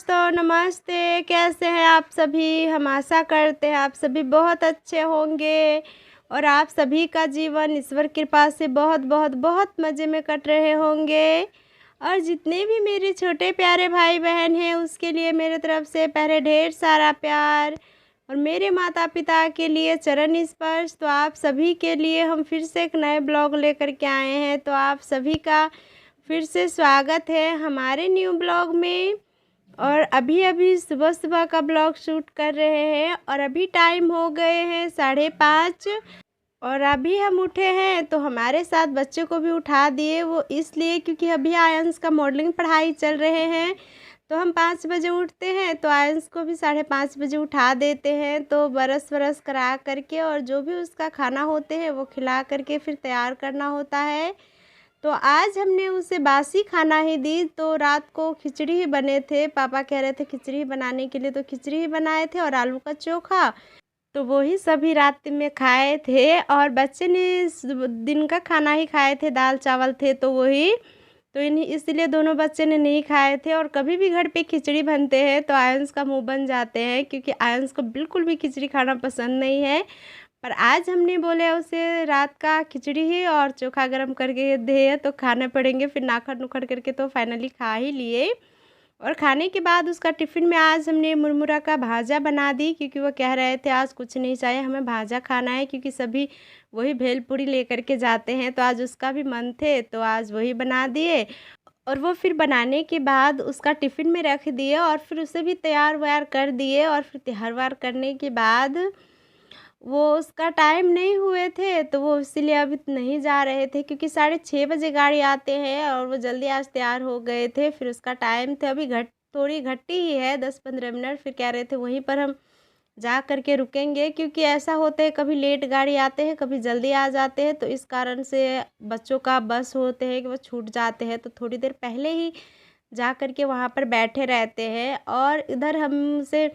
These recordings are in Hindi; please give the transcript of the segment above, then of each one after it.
दोस्तों नमस्ते। कैसे हैं आप सभी? हम आशा करते हैं आप सभी बहुत अच्छे होंगे और आप सभी का जीवन ईश्वर कृपा से बहुत बहुत बहुत मज़े में कट रहे होंगे। और जितने भी मेरे छोटे प्यारे भाई बहन हैं उसके लिए मेरे तरफ से पहले ढेर सारा प्यार और मेरे माता पिता के लिए चरण स्पर्श। तो आप सभी के लिए हम फिर से एक नए ब्लॉग लेकर के आए हैं, तो आप सभी का फिर से स्वागत है हमारे न्यू ब्लॉग में। और अभी सुबह का ब्लॉग शूट कर रहे हैं और अभी टाइम हो गए हैं 5:30 और अभी हम उठे हैं। तो हमारे साथ बच्चे को भी उठा दिए, वो इसलिए क्योंकि अभी आयंस का मॉडलिंग पढ़ाई चल रहे हैं। तो हम 5 बजे उठते हैं, तो आयंस को भी 5:30 बजे उठा देते हैं। तो ब्रश व्रश करा करके और जो भी उसका खाना होते हैं वो खिला करके फिर तैयार करना होता है। तो आज हमने उसे बासी खाना ही दी। तो रात को खिचड़ी ही बने थे, पापा कह रहे थे खिचड़ी ही बनाने के लिए, तो खिचड़ी ही बनाए थे और आलू का चोखा। तो वही सभी रात में खाए थे और बच्चे ने दिन का खाना ही खाए थे, दाल चावल थे तो वही। तो इन्हीं इसलिए दोनों बच्चे ने नहीं खाए थे। और कभी भी घर पे खिचड़ी बनते हैं तो आयंस का मुंह बन जाते हैं, क्योंकि आयंस को बिल्कुल भी खिचड़ी खाना पसंद नहीं है। पर आज हमने बोले उसे रात का खिचड़ी ही और चोखा गरम करके दे तो खाने पड़ेंगे। फिर नाखर नुखर करके तो फाइनली खा ही लिए। और खाने के बाद उसका टिफ़िन में आज हमने मुरमुरा का भाजा बना दी, क्योंकि वो कह रहे थे आज कुछ नहीं चाहिए, हमें भाजा खाना है, क्योंकि सभी वही भेलपूरी लेकर के जाते हैं। तो आज उसका भी मन थे तो आज वही बना दिए। और वो फिर बनाने के बाद उसका टिफ़िन में रख दिए और फिर उसे भी तैयार व्यार कर दिए। और फिर तैयार व्यार करने के बाद वो उसका टाइम नहीं हुए थे, तो वो इसीलिए अभी नहीं जा रहे थे, क्योंकि 6:30 बजे गाड़ी आते हैं और वो जल्दी आज तैयार हो गए थे। फिर उसका टाइम थे, अभी थोड़ी घटी ही है 10-15 मिनट। फिर कह रहे थे वहीं पर हम जा कर के रुकेंगे, क्योंकि ऐसा होता है कभी लेट गाड़ी आते हैं कभी जल्दी आ जाते हैं। तो इस कारण से बच्चों का बस होते हैं कि वो छूट जाते हैं, तो थोड़ी देर पहले ही जा कर के वहाँ पर बैठे रहते हैं। और इधर हमसे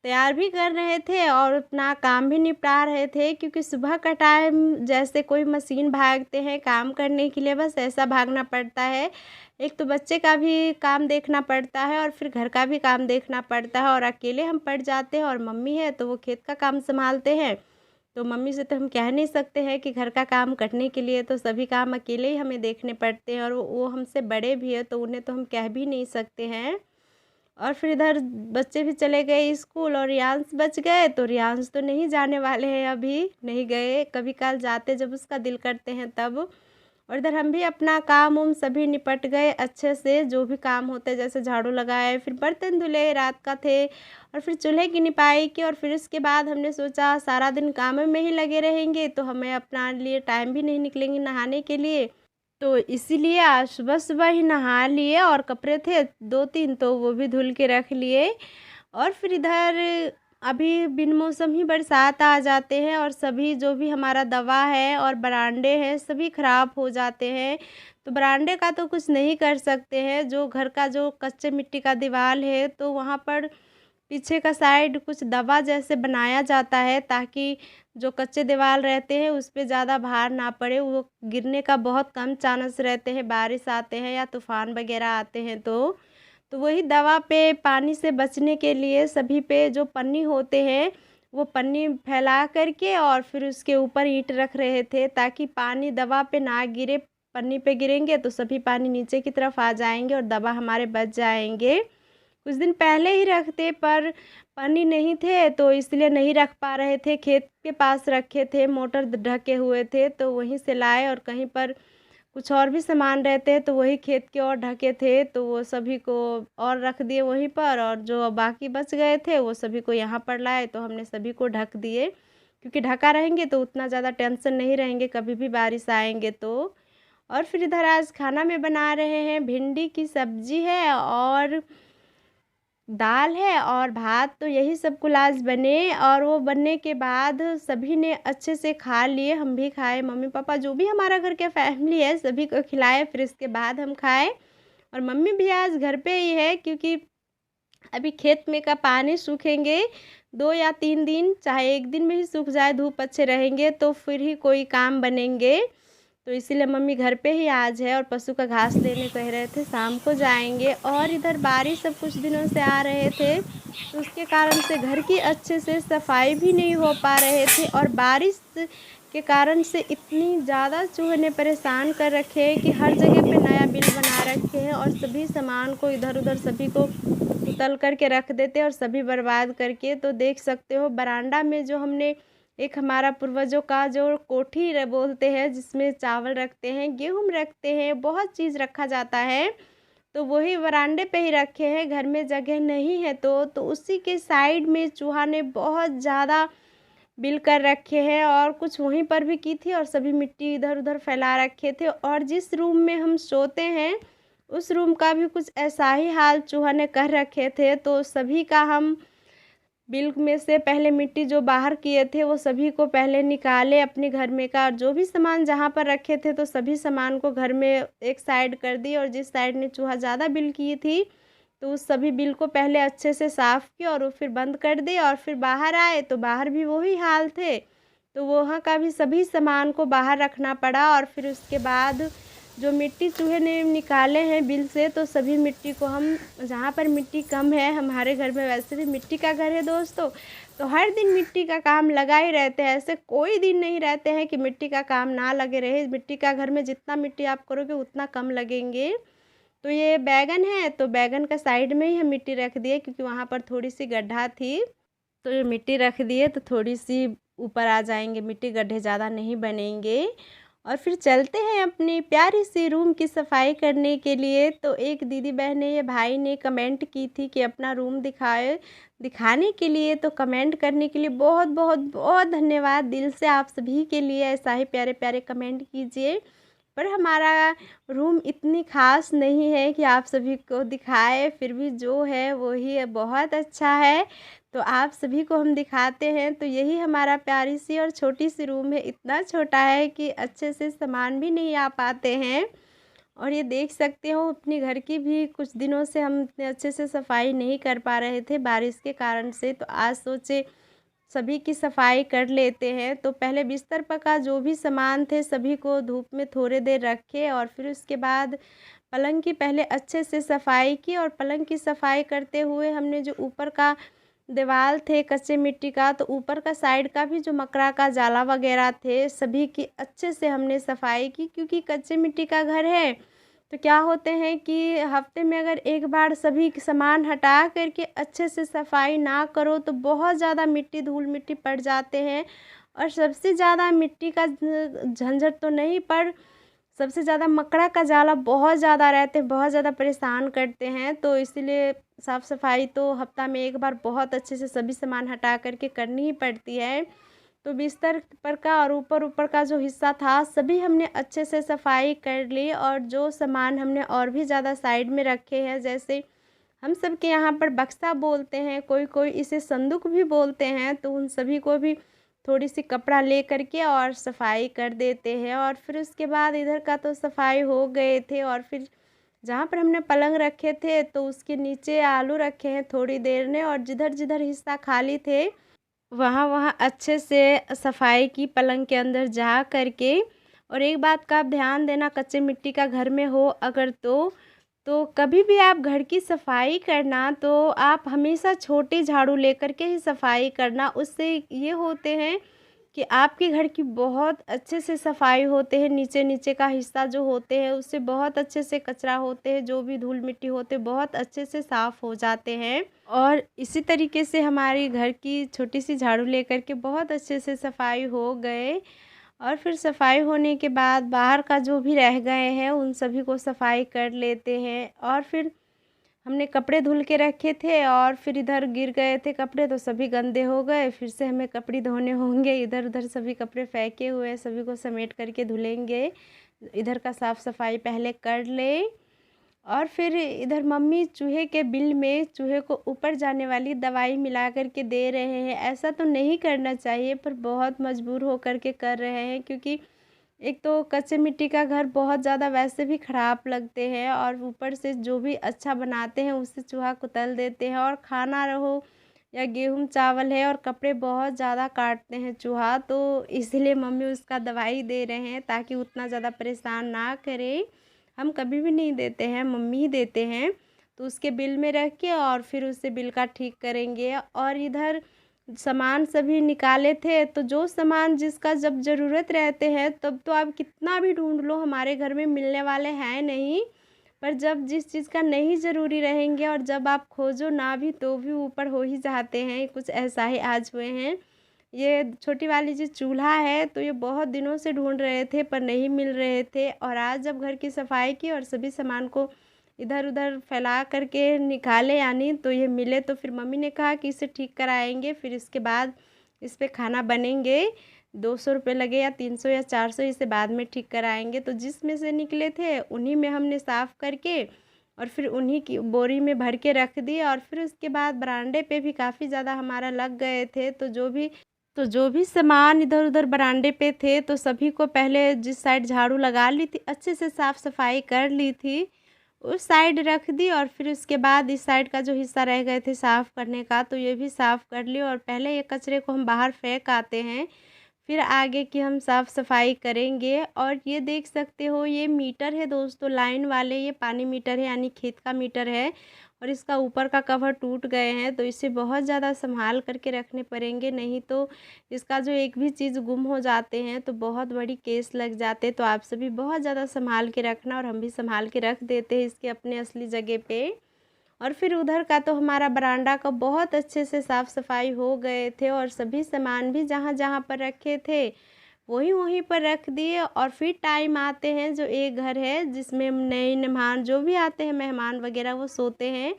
तैयार भी कर रहे थे और अपना काम भी निपटा रहे थे, क्योंकि सुबह का टाइम जैसे कोई मशीन भागते हैं काम करने के लिए, बस ऐसा भागना पड़ता है। एक तो बच्चे का भी काम देखना पड़ता है और फिर घर का भी काम देखना पड़ता है। और अकेले हम पड़ जाते हैं और मम्मी है तो वो खेत का काम संभालते हैं। तो मम्मी से तो हम कह नहीं सकते हैं कि घर का काम करने के लिए, तो सभी काम अकेले ही हमें देखने पड़ते हैं। और वो हमसे बड़े भी है तो उन्हें तो हम कह भी नहीं सकते हैं। और फिर इधर बच्चे भी चले गए स्कूल और रियांश बच गए। तो रियांश तो नहीं जाने वाले हैं, अभी नहीं गए, कभी काल जाते जब उसका दिल करते हैं तब। और इधर हम भी अपना काम उम सभी निपट गए अच्छे से, जो भी काम होते हैं, जैसे झाड़ू लगाए, फिर बर्तन धुले रात का थे, और फिर चूल्हे की निपाई की। और फिर उसके बाद हमने सोचा सारा दिन काम में ही लगे रहेंगे तो हमें अपना लिए टाइम भी नहीं निकलेंगे नहाने के लिए। तो इसीलिए आज सुबह ही नहा लिए और कपड़े थे 2-3 तो वो भी धुल के रख लिए। और फिर इधर अभी बिन मौसम ही बरसात आ जाते हैं और सभी जो भी हमारा दवा है और बरांडे हैं सभी ख़राब हो जाते हैं। तो बरांडे का तो कुछ नहीं कर सकते हैं, जो घर का जो कच्चे मिट्टी का दीवार है तो वहाँ पर पीछे का साइड कुछ दवा जैसे बनाया जाता है, ताकि जो कच्चे दीवार रहते हैं उस पे ज़्यादा भार ना पड़े। वो गिरने का बहुत कम चांस रहते हैं, बारिश आते हैं या तूफ़ान वगैरह आते हैं तो वही दवा पे पानी से बचने के लिए सभी पे जो पन्नी होते हैं वो पन्नी फैला करके और फिर उसके ऊपर ईंट रख रहे थे, ताकि पानी दवा पे ना गिरे। पन्नी पे गिरेंगे तो सभी पानी नीचे की तरफ आ जाएंगे और दवा हमारे बच जाएंगे। कुछ दिन पहले ही रखते पर पानी नहीं थे तो इसलिए नहीं रख पा रहे थे, खेत के पास रखे थे, मोटर ढके हुए थे तो वहीं से लाए। और कहीं पर कुछ और भी सामान रहते हैं तो वही खेत के और ढके थे तो वो सभी को और रख दिए वहीं पर, और जो बाकी बच गए थे वो सभी को यहाँ पर लाए तो हमने सभी को ढक दिए, क्योंकि ढका रहेंगे तो उतना ज़्यादा टेंशन नहीं रहेंगे कभी भी बारिश आएंगे तो। और फिर इधर आज खाना में बना रहे हैं भिंडी की सब्जी है और दाल है और भात। तो यही सब कुल आज बने और वो बनने के बाद सभी ने अच्छे से खा लिए, हम भी खाए, मम्मी पापा जो भी हमारा घर के फैमिली है सभी को खिलाए, फिर इसके बाद हम खाए। और मम्मी भी आज घर पे ही है, क्योंकि अभी खेत में का पानी सूखेंगे 2 या 3 दिन, चाहे 1 दिन में ही सूख जाए, धूप अच्छे रहेंगे तो फिर ही कोई काम बनेंगे। तो इसीलिए मम्मी घर पे ही आज है और पशु का घास लेने कह रहे थे, शाम को जाएंगे। और इधर बारिश अब कुछ दिनों से आ रहे थे, तो उसके कारण से घर की अच्छे से सफाई भी नहीं हो पा रहे थे। और बारिश के कारण से इतनी ज़्यादा चूहे ने परेशान कर रखे हैं कि हर जगह पे नया बिल बना रखे हैं और सभी सामान को इधर उधर सभी को उतल करके रख देते हैं और सभी बर्बाद करके। तो देख सकते हो बरामदा में जो हमने एक हमारा पूर्वजों का जो कोठी बोलते हैं, जिसमें चावल रखते हैं, गेहूँ रखते हैं, बहुत चीज़ रखा जाता है, तो वही बरामदे पे ही रखे हैं। घर में जगह नहीं है तो उसी के साइड में चूहा ने बहुत ज़्यादा बिल कर रखे हैं और कुछ वहीं पर भी की थी और सभी मिट्टी इधर उधर फैला रखे थे। और जिस रूम में हम सोते हैं उस रूम का भी कुछ ऐसा ही हाल चूहा ने कर रखे थे। तो सभी का हम बिल में से पहले मिट्टी जो बाहर किए थे वो सभी को पहले निकाले अपने घर में का, और जो भी सामान जहाँ पर रखे थे तो सभी सामान को घर में एक साइड कर दी। और जिस साइड ने चूहा ज़्यादा बिल की थी तो उस सभी बिल को पहले अच्छे से साफ़ किया और वो फिर बंद कर दिए। और फिर बाहर आए तो बाहर भी वही हाल थे, तो वहाँ का भी सभी सामान को बाहर रखना पड़ा। और फिर उसके बाद जो मिट्टी चूहे ने निकाले हैं बिल से, तो सभी मिट्टी को हम जहाँ पर मिट्टी कम है, हमारे घर में वैसे भी मिट्टी का घर है दोस्तों, तो हर दिन मिट्टी का काम लगा ही रहते हैं। ऐसे कोई दिन नहीं रहते हैं कि मिट्टी का काम ना लगे रहे। मिट्टी का घर में जितना मिट्टी आप करोगे उतना कम लगेंगे। तो ये बैगन है, तो बैगन का साइड में ही हम मिट्टी रख दिए क्योंकि वहाँ पर थोड़ी सी गड्ढा थी, तो ये मिट्टी रख दिए तो थोड़ी सी ऊपर आ जाएंगे मिट्टी, गड्ढे ज़्यादा नहीं बनेंगे। और फिर चलते हैं अपनी प्यारी सी रूम की सफाई करने के लिए। तो एक दीदी बहन ने, ये भाई ने कमेंट की थी कि अपना रूम दिखाने के लिए, तो कमेंट करने के लिए बहुत बहुत बहुत धन्यवाद दिल से आप सभी के लिए। ऐसा ही प्यारे प्यारे कमेंट कीजिए। पर हमारा रूम इतनी ख़ास नहीं है कि आप सभी को दिखाए, फिर भी जो है वही है, बहुत अच्छा है। तो आप सभी को हम दिखाते हैं। तो यही हमारा प्यारी सी और छोटी सी रूम है, इतना छोटा है कि अच्छे से सामान भी नहीं आ पाते हैं। और ये देख सकते हो अपने घर की भी कुछ दिनों से हम इतने अच्छे से सफाई नहीं कर पा रहे थे बारिश के कारण से, तो आज सोचे सभी की सफाई कर लेते हैं। तो पहले बिस्तर पर का जो भी सामान थे सभी को धूप में थोड़ी देर रखे और फिर उसके बाद पलंग की पहले अच्छे से सफाई की। और पलंग की सफाई करते हुए हमने जो ऊपर का दीवार थे कच्चे मिट्टी का, तो ऊपर का साइड का भी जो मकड़ा का जाला वगैरह थे सभी की अच्छे से हमने सफाई की, क्योंकि कच्चे मिट्टी का घर है। तो क्या होते हैं कि हफ्ते में अगर एक बार सभी सामान हटा करके अच्छे से सफाई ना करो तो बहुत ज़्यादा मिट्टी धूल मिट्टी पड़ जाते हैं। और सबसे ज़्यादा मिट्टी का झंझट तो नहीं, पर सबसे ज़्यादा मकड़ा का जाला बहुत ज़्यादा रहते हैं, बहुत ज़्यादा परेशान करते हैं। तो इसीलिए साफ़ सफाई तो हफ्ता में एक बार बहुत अच्छे से सभी सामान हटा करके करनी ही पड़ती है। तो बिस्तर पर का और ऊपर ऊपर का जो हिस्सा था सभी हमने अच्छे से सफाई कर ली। और जो सामान हमने और भी ज़्यादा साइड में रखे हैं, जैसे हम सब के यहाँ पर बक्सा बोलते हैं, कोई कोई इसे संदूक भी बोलते हैं, तो उन सभी को भी थोड़ी सी कपड़ा ले करके और सफाई कर देते हैं। और फिर उसके बाद इधर का तो सफाई हो गए थे। और फिर जहाँ पर हमने पलंग रखे थे तो उसके नीचे आलू रखे हैं थोड़ी देर ने, और जिधर जिधर हिस्सा खाली थे वहाँ वहाँ अच्छे से सफाई की पलंग के अंदर जा करके। और एक बात का आप ध्यान देना, कच्चे मिट्टी का घर में हो अगर तो कभी भी आप घर की सफाई करना तो आप हमेशा छोटी झाड़ू लेकर के ही सफाई करना। उससे ये होते हैं कि आपके घर की बहुत अच्छे से सफाई होते हैं, नीचे नीचे का हिस्सा जो होते हैं उससे बहुत अच्छे से कचरा होते हैं, जो भी धूल मिट्टी होते बहुत अच्छे से साफ़ हो जाते हैं। और इसी तरीके से हमारी घर की छोटी सी झाड़ू लेकर के बहुत अच्छे से सफाई हो गए। और फिर सफाई होने के बाद बाहर का जो भी रह गए हैं उन सभी को सफाई कर लेते हैं। और फिर हमने कपड़े धुल के रखे थे और फिर इधर गिर गए थे कपड़े तो सभी गंदे हो गए, फिर से हमें कपड़े धोने होंगे। इधर उधर सभी कपड़े फेंके हुए सभी को समेट करके धुलेंगे। इधर का साफ़ सफाई पहले कर ले। और फिर इधर मम्मी चूहे के बिल में चूहे को ऊपर जाने वाली दवाई मिला करके दे रहे हैं। ऐसा तो नहीं करना चाहिए पर बहुत मजबूर हो करके कर रहे हैं, क्योंकि एक तो कच्चे मिट्टी का घर बहुत ज़्यादा वैसे भी ख़राब लगते हैं और ऊपर से जो भी अच्छा बनाते हैं उससे चूहा कुतल देते हैं। और खाना रहो या गेहूँ चावल है, और कपड़े बहुत ज़्यादा काटते हैं चूहा, तो इसलिए मम्मी उसका दवाई दे रहे हैं ताकि उतना ज़्यादा परेशान ना करे। हम कभी भी नहीं देते हैं, मम्मी ही देते हैं। तो उसके बिल में रख के और फिर उसे बिल का ठीक करेंगे। और इधर सामान सभी निकाले थे, तो जो सामान जिसका जब ज़रूरत रहते हैं तब तो आप कितना भी ढूंढ लो हमारे घर में मिलने वाले हैं नहीं। पर जब जिस चीज़ का नहीं ज़रूरी रहेंगे और जब आप खोजो ना भी तो भी ऊपर हो ही जाते हैं। कुछ ऐसा ही आज हुए हैं। ये छोटी वाली जो चूल्हा है, तो ये बहुत दिनों से ढूंढ रहे थे पर नहीं मिल रहे थे, और आज जब घर की सफाई की और सभी सामान को इधर उधर फैला करके निकाले यानी, तो ये मिले। तो फिर मम्मी ने कहा कि इसे ठीक कराएंगे, फिर इसके बाद इस पे खाना बनेंगे। 200 रुपये लगे या 300 या 400, इसे बाद में ठीक कराएंगे। तो जिसमें से निकले थे उन्हीं में हमने साफ़ करके और फिर उन्हीं की बोरी में भर के रख दिए। और फिर उसके बाद बरामदे पे भी काफ़ी ज़्यादा हमारा लग गए थे, तो जो भी सामान इधर उधर बरामदे पे थे, तो सभी को पहले जिस साइड झाड़ू लगा ली थी, अच्छे से साफ़ सफाई कर ली थी, उस साइड रख दी। और फिर उसके बाद इस साइड का जो हिस्सा रह गए थे साफ़ करने का, तो ये भी साफ़ कर लिया। और पहले ये कचरे को हम बाहर फेंक आते हैं, फिर आगे की हम साफ़ सफाई करेंगे। और ये देख सकते हो, ये मीटर है दोस्तों, लाइन वाले, ये पानी मीटर है यानी खेत का मीटर है। और इसका ऊपर का कवर टूट गए हैं, तो इसे बहुत ज़्यादा संभाल करके रखने पड़ेंगे, नहीं तो इसका जो एक भी चीज़ गुम हो जाते हैं तो बहुत बड़ी केस लग जाते। तो आप सभी बहुत ज़्यादा संभाल के रखना, और हम भी संभाल के रख देते हैं इसके अपने असली जगह पे। और फिर उधर का तो हमारा बरामदा का बहुत अच्छे से साफ़ सफाई हो गए थे, और सभी सामान भी जहाँ जहाँ पर रखे थे वहीं वहीं पर रख दिए। और फिर टाइम आते हैं, जो एक घर है जिसमें नए मेहमान जो भी आते हैं, मेहमान वगैरह वो सोते हैं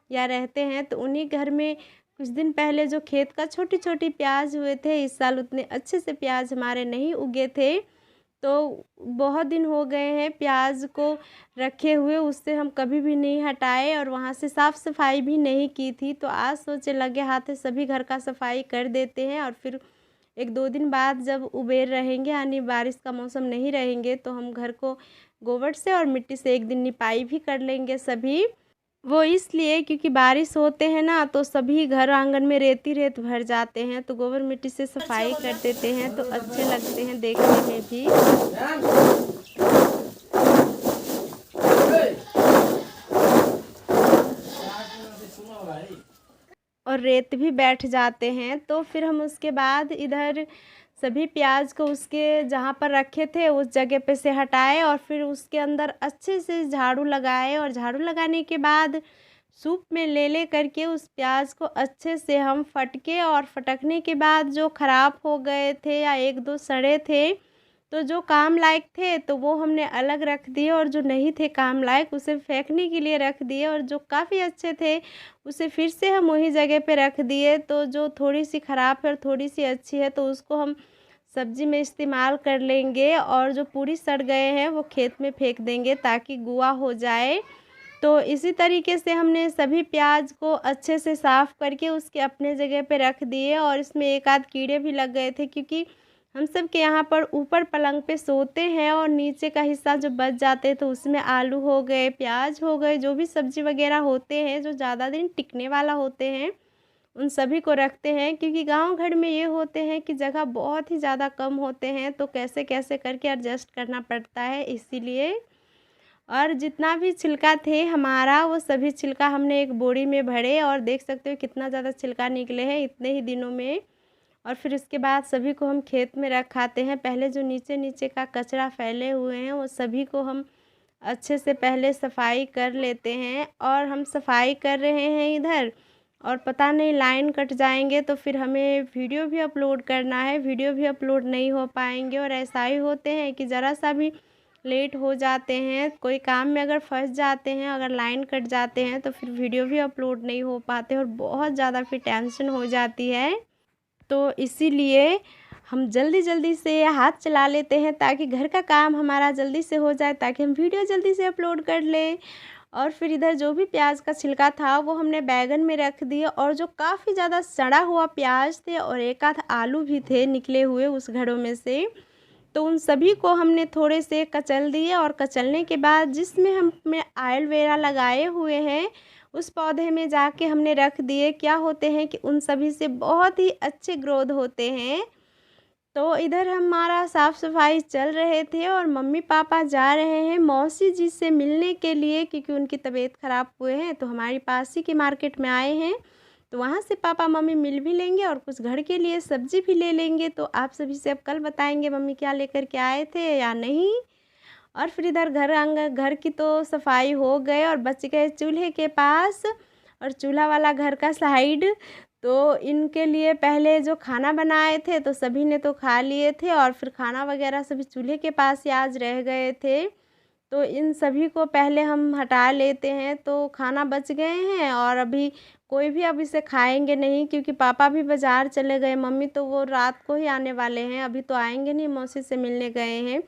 या रहते हैं, तो उन्हीं घर में कुछ दिन पहले जो खेत का छोटी छोटी प्याज हुए थे, इस साल उतने अच्छे से प्याज हमारे नहीं उगे थे। तो बहुत दिन हो गए हैं प्याज को रखे हुए, उससे हम कभी भी नहीं हटाए और वहाँ से साफ़ सफाई भी नहीं की थी। तो आज सोचे लगे हाथ सभी घर का सफाई कर देते हैं, और फिर 1-2 दिन बाद जब उबेर रहेंगे यानी बारिश का मौसम नहीं रहेंगे, तो हम घर को गोबर से और मिट्टी से एक दिन निपाई भी कर लेंगे सभी। वो इसलिए क्योंकि बारिश होते हैं ना, तो सभी घर आंगन में रेत ही रेत भर जाते हैं, तो गोबर मिट्टी से सफाई कर देते हैं, तो अच्छे लगते हैं देखने में भी। और रेत भी बैठ जाते हैं। तो फिर हम उसके बाद इधर सभी प्याज को उसके जहाँ पर रखे थे उस जगह पे से हटाए, और फिर उसके अंदर अच्छे से झाड़ू लगाए। और झाड़ू लगाने के बाद सूप में ले करके उस प्याज को अच्छे से हम फटके, और फटकने के बाद जो ख़राब हो गए थे या 1-2 सड़े थे, तो जो काम लायक थे तो वो हमने अलग रख दिए, और जो नहीं थे काम लायक उसे फेंकने के लिए रख दिए, और जो काफ़ी अच्छे थे उसे फिर से हम वही जगह पे रख दिए। तो जो थोड़ी सी ख़राब है और थोड़ी सी अच्छी है, तो उसको हम सब्ज़ी में इस्तेमाल कर लेंगे, और जो पूरी सड़ गए हैं वो खेत में फेंक देंगे ताकि गुआ हो जाए। तो इसी तरीके से हमने सभी प्याज को अच्छे से साफ़ करके उसके अपने जगह पे रख दिए। और इसमें एक आध कीड़े भी लग गए थे, क्योंकि हम सब के यहाँ पर ऊपर पलंग पे सोते हैं, और नीचे का हिस्सा जो बच जाते हैं तो उसमें आलू हो गए, प्याज हो गए, जो भी सब्ज़ी वगैरह होते हैं जो ज़्यादा दिन टिकने वाला होते हैं, उन सभी को रखते हैं। क्योंकि गांव घर में ये होते हैं कि जगह बहुत ही ज़्यादा कम होते हैं, तो कैसे कैसे करके एडजस्ट करना पड़ता है, इसीलिए। और जितना भी छिलका थे हमारा, वो सभी छिलका हमने एक बोरी में भरे, और देख सकते हो कितना ज़्यादा छिलका निकले हैं इतने ही दिनों में। और फिर उसके बाद सभी को हम खेत में रखाते हैं। पहले जो नीचे नीचे का कचरा फैले हुए हैं वो सभी को हम अच्छे से पहले सफाई कर लेते हैं। और हम सफाई कर रहे हैं इधर, और पता नहीं लाइन कट जाएंगे तो फिर हमें वीडियो भी अपलोड करना है, वीडियो भी अपलोड नहीं हो पाएंगे। और ऐसा ही होते हैं कि ज़रा सा भी लेट हो जाते हैं, कोई काम में अगर फंस जाते हैं, अगर लाइन कट जाते हैं, तो फिर वीडियो भी अपलोड नहीं हो पाते, और बहुत ज़्यादा फिर टेंशन हो जाती है। तो इसीलिए हम जल्दी जल्दी से हाथ चला लेते हैं ताकि घर का काम हमारा जल्दी से हो जाए, ताकि हम वीडियो जल्दी से अपलोड कर लें। और फिर इधर जो भी प्याज का छिलका था वो हमने बैगन में रख दिया, और जो काफ़ी ज़्यादा सड़ा हुआ प्याज थे और एक आध आलू भी थे निकले हुए उस घड़ों में से, तो उन सभी को हमने थोड़े से कचल दिए। और कचलने के बाद जिसमें हमने ऑयल वगैरह लगाए हुए हैं उस पौधे में जाके हमने रख दिए। क्या होते हैं कि उन सभी से बहुत ही अच्छे ग्रोथ होते हैं। तो इधर हमारा साफ़ सफाई चल रहे थे और मम्मी पापा जा रहे हैं मौसी जी से मिलने के लिए, क्योंकि उनकी तबीयत ख़राब हुए हैं। तो हमारी पास ही के मार्केट में आए हैं, तो वहाँ से पापा मम्मी मिल भी लेंगे और कुछ घर के लिए सब्ज़ी भी ले लेंगे। तो आप सभी से अब कल बताएंगे मम्मी क्या लेकर के आए थे या नहीं। और फिर इधर घर की तो सफाई हो गए और बच गए चूल्हे के पास और चूल्हा वाला घर का साइड। तो इनके लिए पहले जो खाना बनाए थे तो सभी ने तो खा लिए थे और फिर खाना वगैरह सभी चूल्हे के पास ही आज रह गए थे। तो इन सभी को पहले हम हटा लेते हैं। तो खाना बच गए हैं और अभी कोई भी अब इसे खाएंगे नहीं, क्योंकि पापा भी बाज़ार चले गए, मम्मी तो वो रात को ही आने वाले हैं, अभी तो आएंगे नहीं, मौसी से मिलने गए हैं।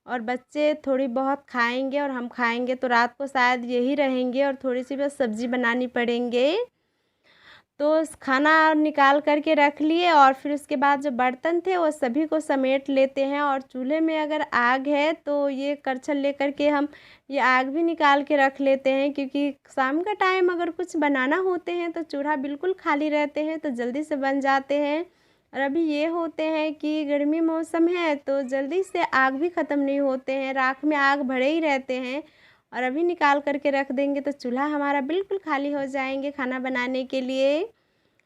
और बच्चे थोड़ी बहुत खाएंगे और हम खाएंगे, तो रात को शायद यही रहेंगे और थोड़ी सी बस सब्ज़ी बनानी पड़ेंगे। तो खाना निकाल कर के रख लिए और फिर उसके बाद जो बर्तन थे वो सभी को समेट लेते हैं। और चूल्हे में अगर आग है तो ये करछल लेकर के हम ये आग भी निकाल के रख लेते हैं, क्योंकि शाम का टाइम अगर कुछ बनाना होते हैं तो चूल्हा बिल्कुल खाली रहते हैं तो जल्दी से बन जाते हैं। और अभी ये होते हैं कि गर्मी मौसम है तो जल्दी से आग भी ख़त्म नहीं होते हैं, राख में आग भरे ही रहते हैं। और अभी निकाल करके रख देंगे तो चूल्हा हमारा बिल्कुल खाली हो जाएंगे खाना बनाने के लिए।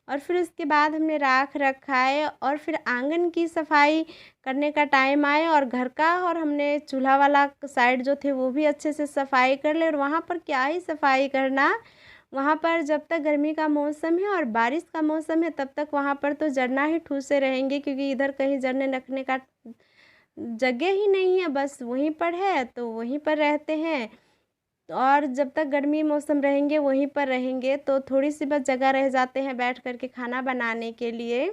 और फिर उसके बाद हमने राख रखा है और फिर आंगन की सफाई करने का टाइम आया और घर का, और हमने चूल्हा वाला साइड जो थे वो भी अच्छे से सफाई कर ले। और वहाँ पर क्या ही सफाई करना, वहाँ पर जब तक गर्मी का मौसम है और बारिश का मौसम है तब तक वहाँ पर तो जरना ही ठूसे रहेंगे, क्योंकि इधर कहीं जरने रखने का जगह ही नहीं है, बस वहीं पर है तो वहीं पर रहते हैं। और जब तक गर्मी मौसम रहेंगे वहीं पर रहेंगे तो थोड़ी सी बस जगह रह जाते हैं बैठ कर के खाना बनाने के लिए।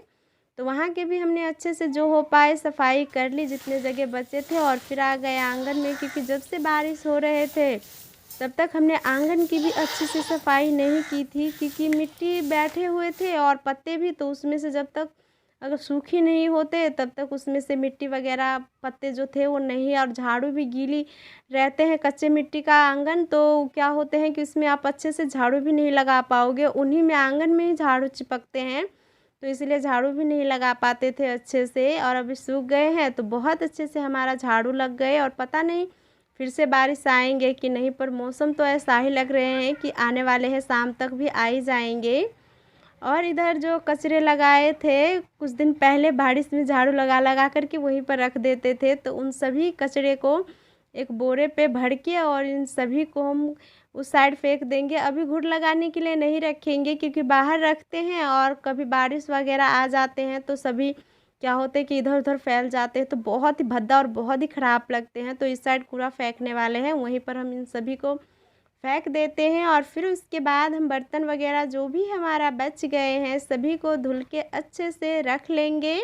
तो वहाँ के भी हमने अच्छे से जो हो पाए सफाई कर ली जितने जगह बचे थे और फिर आ गए आंगन में, क्योंकि जब से बारिश हो रहे थे तब तक हमने आंगन की भी अच्छे से सफाई नहीं की थी, क्योंकि मिट्टी बैठे हुए थे और पत्ते भी, तो उसमें से जब तक अगर सूखी नहीं होते तब तक उसमें से मिट्टी वगैरह पत्ते जो थे वो नहीं, और झाड़ू भी गीली रहते हैं, कच्चे मिट्टी का आंगन तो क्या होते हैं कि उसमें आप अच्छे से झाड़ू भी नहीं लगा पाओगे, उन्हीं में आंगन में ही झाड़ू चिपकते हैं, तो इसलिए झाड़ू भी नहीं लगा पाते थे अच्छे से। और अभी सूख गए हैं तो बहुत अच्छे से हमारा झाड़ू लग गए। और पता नहीं फिर से बारिश आएंगे कि नहीं, पर मौसम तो ऐसा ही लग रहे हैं कि आने वाले हैं, शाम तक भी आ ही जाएंगे। और इधर जो कचरे लगाए थे कुछ दिन पहले बारिश में झाड़ू लगा लगा करके वहीं पर रख देते थे, तो उन सभी कचरे को एक बोरे पे भर के और इन सभी को हम उस साइड फेंक देंगे। अभी घुड़ लगाने के लिए नहीं रखेंगे, क्योंकि बाहर रखते हैं और कभी बारिश वगैरह आ जाते हैं तो सभी क्या होते हैं कि इधर उधर फैल जाते हैं, तो बहुत ही भद्दा और बहुत ही ख़राब लगते हैं। तो इस साइड कूड़ा फेंकने वाले हैं, वहीं पर हम इन सभी को फेंक देते हैं। और फिर उसके बाद हम बर्तन वगैरह जो भी हमारा बच गए हैं सभी को धुल के अच्छे से रख लेंगे।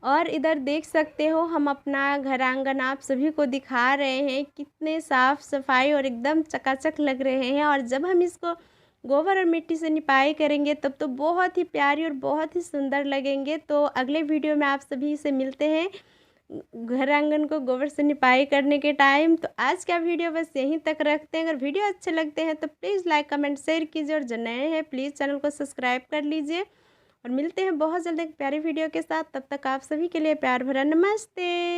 और इधर देख सकते हो हम अपना घर आंगन आप सभी को दिखा रहे हैं, कितने साफ़ सफाई और एकदम चकाचक लग रहे हैं। और जब हम इसको गोबर और मिट्टी से निपाई करेंगे तब तो बहुत ही प्यारी और बहुत ही सुंदर लगेंगे। तो अगले वीडियो में आप सभी से मिलते हैं घर आंगन को गोबर से निपाई करने के टाइम। तो आज का वीडियो बस यहीं तक रखते हैं। अगर वीडियो अच्छे लगते हैं तो प्लीज़ लाइक कमेंट शेयर कीजिए, और जो नए हैं प्लीज़ चैनल को सब्सक्राइब कर लीजिए। और मिलते हैं बहुत जल्द एक प्यारी वीडियो के साथ, तब तक आप सभी के लिए प्यार भरा नमस्ते।